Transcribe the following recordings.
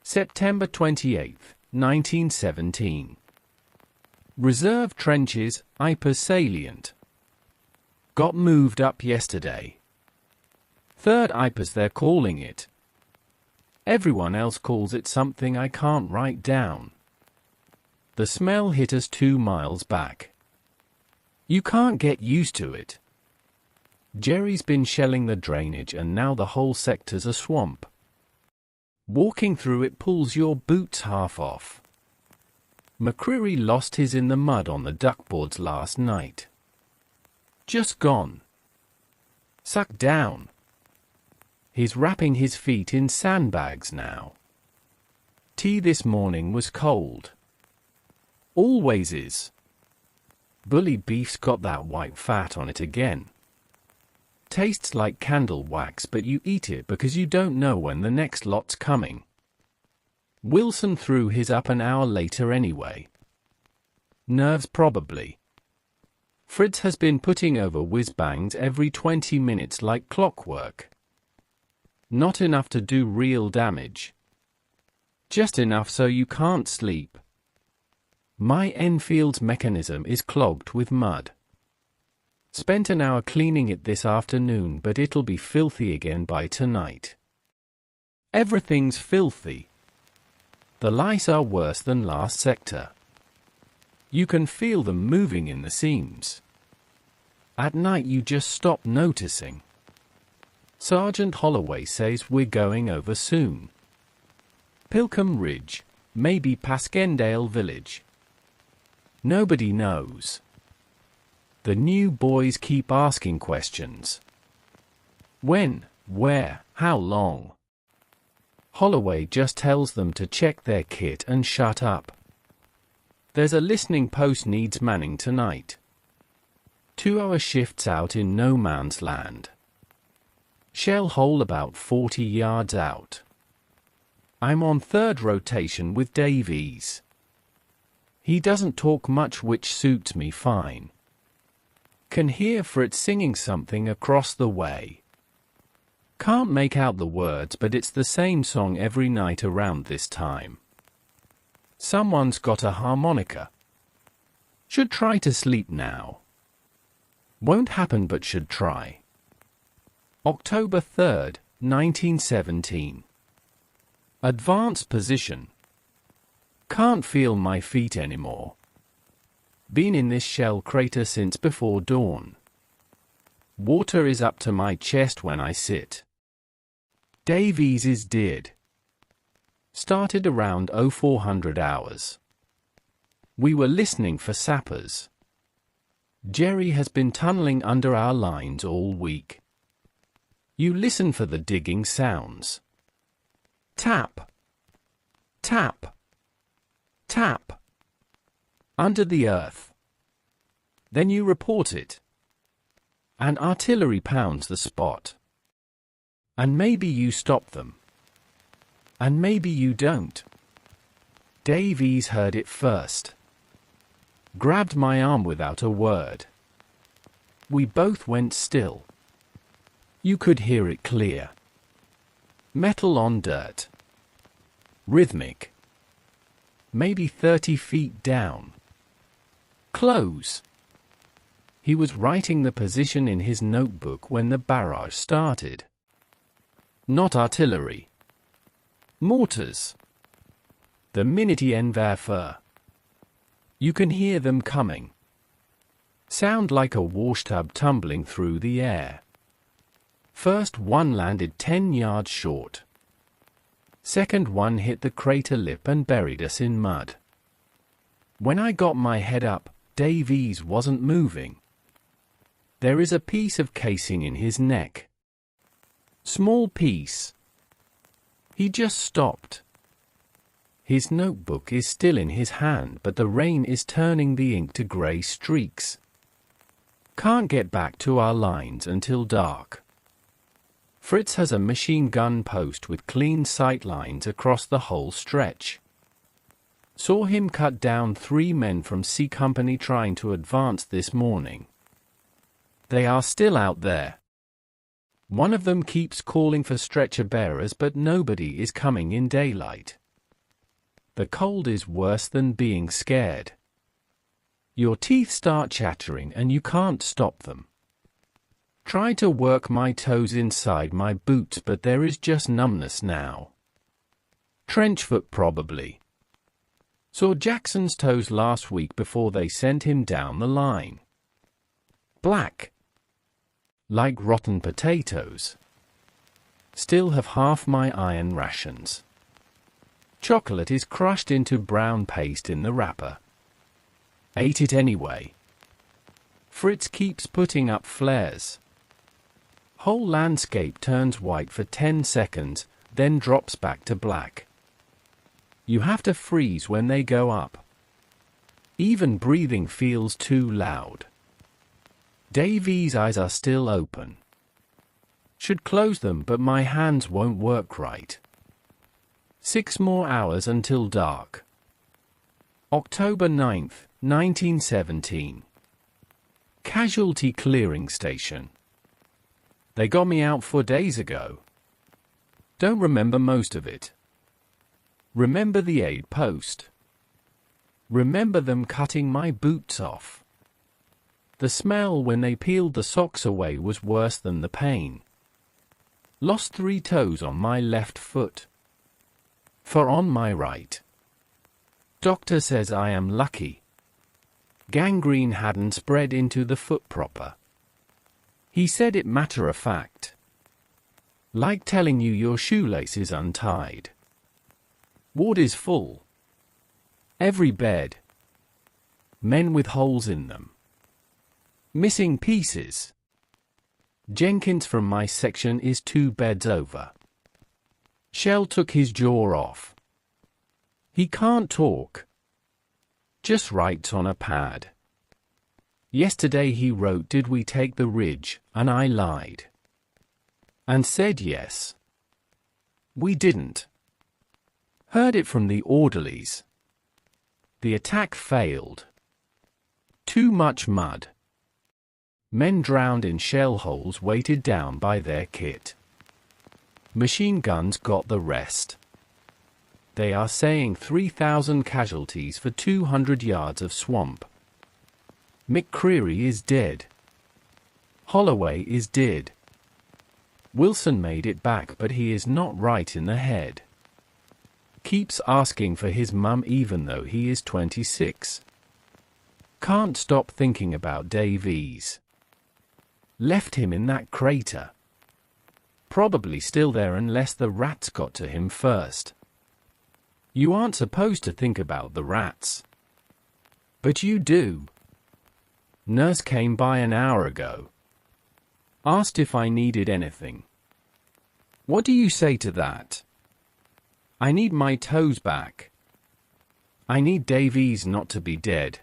September 28, 1917. Reserve trenches, Ypres salient. Got moved up yesterday. 3rd Ypres they're calling it. Everyone else calls it something I can't write down. The smell hit us 2 miles back. You can't get used to it. Jerry's been shelling the drainage and now the whole sector's a swamp. Walking through it pulls your boots half off. McCreary lost his in the mud on the duckboards last night. Just gone. Sucked down. He's wrapping his feet in sandbags now. Tea this morning was cold. Always is. Bully beef's got that white fat on it again. Tastes like candle wax, but you eat it because you don't know when the next lot's coming. Wilson threw his up an hour later anyway. Nerves probably. Fritz has been putting over whiz-bangs every 20 minutes like clockwork. Not enough to do real damage. Just enough so you can't sleep. My Enfield's mechanism is clogged with mud. Spent an hour cleaning it this afternoon, but it'll be filthy again by tonight. Everything's filthy. The lice are worse than last sector. You can feel them moving in the seams. At night you just stop noticing. Sergeant Holloway says we're going over soon. Pilcombe Ridge, maybe Paskendale Village. Nobody knows. The new boys keep asking questions. When, where, how long? Holloway just tells them to check their kit and shut up. There's a listening post needs manning tonight. 2-hour shifts out in no man's land. Shell hole about 40 yards out. I'm on 3rd rotation with Davies. He doesn't talk much, which suits me fine. Can hear Fritz singing something across the way. Can't make out the words, but it's the same song every night around this time. Someone's got a harmonica. Should try to sleep now. Won't happen, but should try. October 3rd, 1917. Advanced position. Can't feel my feet anymore. Been in this shell crater since before dawn. Water is up to my chest when I sit. Davies is dead. Started around 0400 hours. We were listening for sappers. Jerry has been tunneling under our lines all week. You listen for the digging sounds. Tap. Tap. Tap. Under the earth. Then you report it. And artillery pounds the spot. And maybe you stop them. And maybe you don't. Davies heard it first. Grabbed my arm without a word. We both went still. You could hear it clear. Metal on dirt. Rhythmic. Maybe 30 feet down. Close. He was writing the position in his notebook when the barrage started. Not artillery. Mortars. The Minitienwerfer. You can hear them coming. Sound like a washtub tumbling through the air. First one landed 10 yards short. Second one hit the crater lip and buried us in mud. When I got my head up, Davies wasn't moving. There is a piece of casing in his neck. Small piece. He just stopped. His notebook is still in his hand, but the rain is turning the ink to grey streaks. Can't get back to our lines until dark. Fritz has a machine gun post with clean sight lines across the whole stretch. Saw him cut down 3 men from C Company trying to advance this morning. They are still out there. One of them keeps calling for stretcher bearers, but nobody is coming in daylight. The cold is worse than being scared. Your teeth start chattering and you can't stop them. Try to work my toes inside my boots, but there is just numbness now. Trench foot probably. Saw Jackson's toes last week before they sent him down the line. Black. Like rotten potatoes. Still have half my iron rations. Chocolate is crushed into brown paste in the wrapper. Ate it anyway. Fritz keeps putting up flares. Whole landscape turns white for 10 seconds, then drops back to black. You have to freeze when they go up. Even breathing feels too loud. Davy's eyes are still open. Should close them, but my hands won't work right. 6 more hours until dark. October 9th, 1917. Casualty clearing station. They got me out 4 days ago. Don't remember most of it. Remember the aid post. Remember them cutting my boots off. The smell when they peeled the socks away was worse than the pain. Lost 3 toes on my left foot. 4 on my right. Doctor says I am lucky. Gangrene hadn't spread into the foot proper. He said it matter of fact. Like telling you your shoelace is untied. Ward is full. Every bed. Men with holes in them. Missing pieces. Jenkins from my section is 2 beds over. Shell took his jaw off. He can't talk. Just writes on a pad. Yesterday he wrote, "Did we take the ridge?" and I lied. And said yes. We didn't. Heard it from the orderlies. The attack failed. Too much mud. Men drowned in shell holes weighted down by their kit. Machine guns got the rest. They are saying 3,000 casualties for 200 yards of swamp. McCreary is dead. Holloway is dead. Wilson made it back, but he is not right in the head. Keeps asking for his mum even though he is 26. Can't stop thinking about Davies. Left him in that crater. Probably still there unless the rats got to him first. You aren't supposed to think about the rats. But you do. Nurse came by an hour ago. Asked if I needed anything. What do you say to that? I need my toes back. I need Davies not to be dead.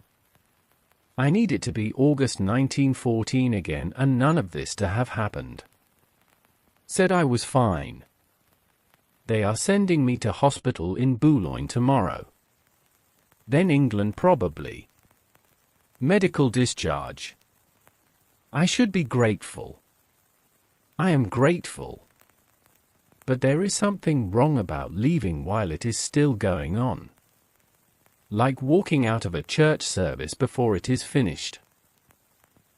I need it to be August 1914 again and none of this to have happened. Said I was fine. They are sending me to hospital in Boulogne tomorrow. Then England probably. Medical discharge. I should be grateful. I am grateful. But there is something wrong about leaving while it is still going on. Like walking out of a church service before it is finished.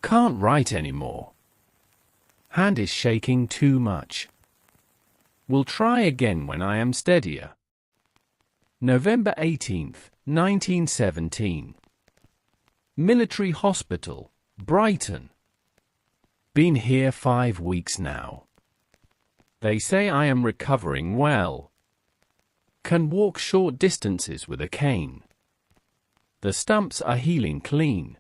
Can't write anymore. Hand is shaking too much. Will try again when I am steadier. November 18th, 1917. Military Hospital, Brighton. Been here 5 weeks now. They say I am recovering well. Can walk short distances with a cane. The stumps are healing clean.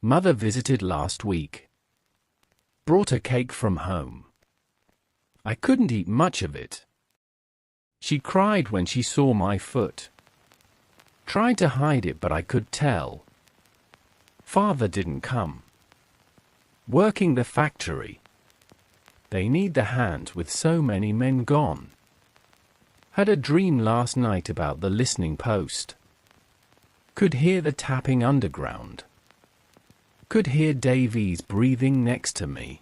Mother visited last week. Brought a cake from home. I couldn't eat much of it. She cried when she saw my foot. Tried to hide it, but I could tell. Father didn't come. Working the factory. They need the hands with so many men gone. Had a dream last night about the listening post. Could hear the tapping underground. Could hear Davies breathing next to me.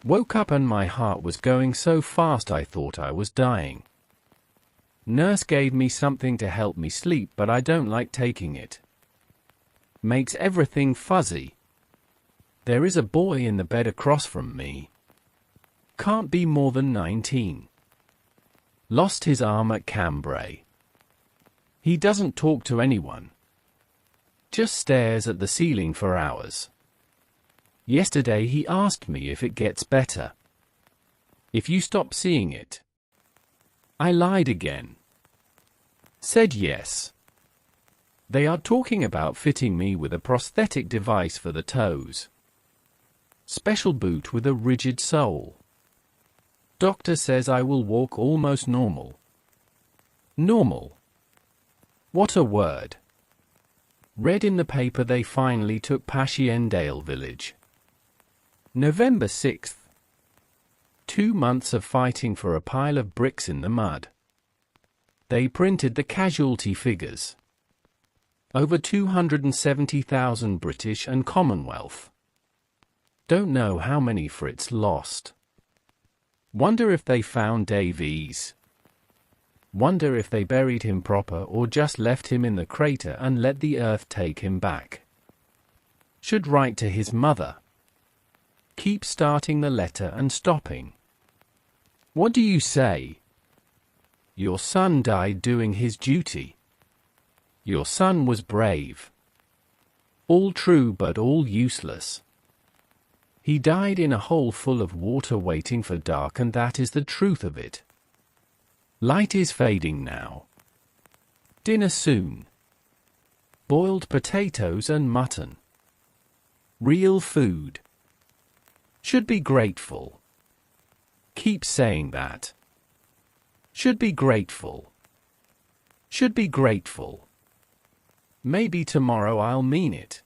Woke up and my heart was going so fast I thought I was dying. Nurse gave me something to help me sleep, but I don't like taking it. Makes everything fuzzy. There is a boy in the bed across from me. Can't be more than 19. Lost his arm at Cambrai. He doesn't talk to anyone. Just stares at the ceiling for hours. Yesterday he asked me if it gets better. If you stop seeing it. I lied again. Said yes. They are talking about fitting me with a prosthetic device for the toes. Special boot with a rigid sole. Doctor says I will walk almost normal. Normal. What a word. Read in the paper they finally took Passchendaele village. November 6th. 2 months of fighting for a pile of bricks in the mud. They printed the casualty figures. Over 270,000 British and Commonwealth. Don't know how many Fritz lost. Wonder if they found Davies. Wonder if they buried him proper or just left him in the crater and let the earth take him back. Should write to his mother. Keep starting the letter and stopping. What do you say? Your son died doing his duty. Your son was brave. All true but all useless. He died in a hole full of water waiting for dark, and that is the truth of it. Light is fading now. Dinner soon. Boiled potatoes and mutton. Real food. Should be grateful. Keep saying that. Should be grateful. Should be grateful. Maybe tomorrow I'll mean it.